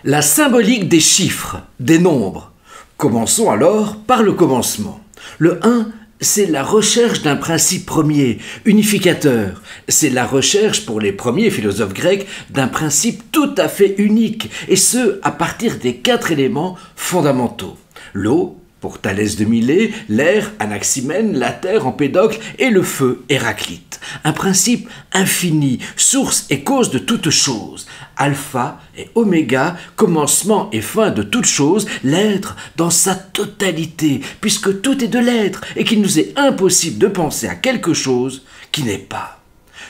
La symbolique des chiffres, des nombres. Commençons alors par le commencement. Le 1, c'est la recherche d'un principe premier, unificateur. C'est la recherche pour les premiers philosophes grecs d'un principe tout à fait unique, et ce, à partir des 4 éléments fondamentaux. L'eau, pour Thalès de Milet, l'air, Anaximène, la terre, Empédocle, et le feu, Héraclite. Un principe infini, source et cause de toute chose. Alpha et oméga, commencement et fin de toute chose, l'être dans sa totalité, puisque tout est de l'être, et qu'il nous est impossible de penser à quelque chose qui n'est pas.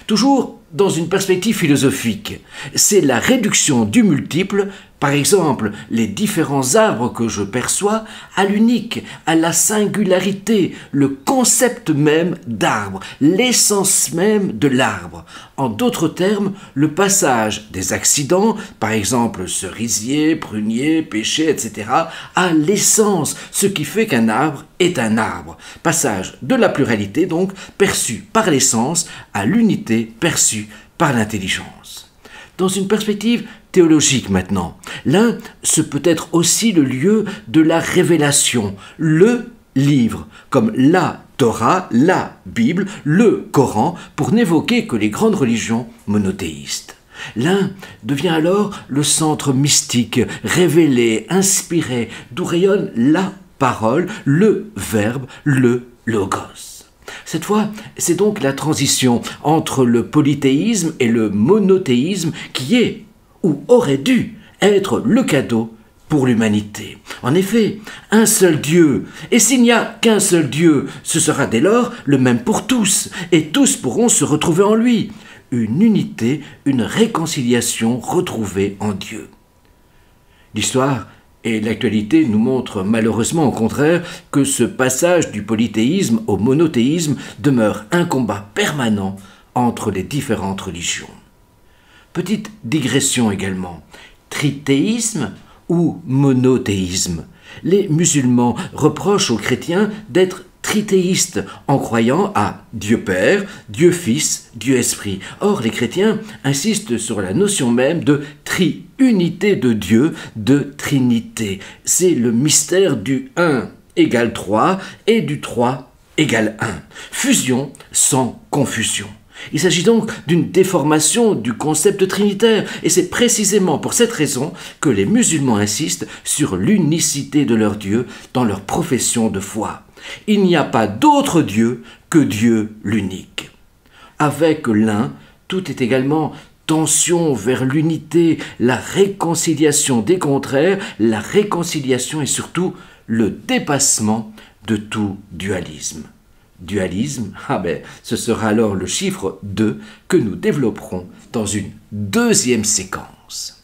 Toujours dans une perspective philosophique, c'est la réduction du multiple, par exemple les différents arbres que je perçois, à l'unique, à la singularité, le concept même d'arbre, l'essence même de l'arbre. En d'autres termes, le passage des accidents, par exemple cerisier, prunier, pêcher, etc., à l'essence, ce qui fait qu'un arbre est un arbre. Passage de la pluralité, donc, perçue par l'essence, à l'unité perçue par l'intelligence. Dans une perspective théologique maintenant, l'un, ce peut être aussi le lieu de la révélation, le livre, comme la Torah, la Bible, le Coran, pour n'évoquer que les grandes religions monothéistes. L'un devient alors le centre mystique, révélé, inspiré, d'où rayonne la parole, le verbe, le logos. Cette fois, c'est donc la transition entre le polythéisme et le monothéisme qui est, ou aurait dû, être le cadeau pour l'humanité. En effet, un seul Dieu, et s'il n'y a qu'un seul Dieu, ce sera dès lors le même pour tous, et tous pourront se retrouver en lui. Une unité, une réconciliation retrouvée en Dieu. L'histoire et l'actualité nous montrent malheureusement au contraire que ce passage du polythéisme au monothéisme demeure un combat permanent entre les différentes religions. Petite digression également. Trithéisme ou monothéisme? Les musulmans reprochent aux chrétiens d'être trithéistes en croyant à Dieu Père, Dieu Fils, Dieu Esprit. Or, les chrétiens insistent sur la notion même de triunité de Dieu, de Trinité. C'est le mystère du 1 égale 3 et du 3 égale 1. Fusion sans confusion. Il s'agit donc d'une déformation du concept trinitaire, et c'est précisément pour cette raison que les musulmans insistent sur l'unicité de leur Dieu dans leur profession de foi. Il n'y a pas d'autre Dieu que Dieu l'unique. Avec l'un, tout est également tension vers l'unité, la réconciliation des contraires, la réconciliation et surtout le dépassement de tout dualisme. Dualisme, ce sera alors le chiffre 2 que nous développerons dans une deuxième séquence.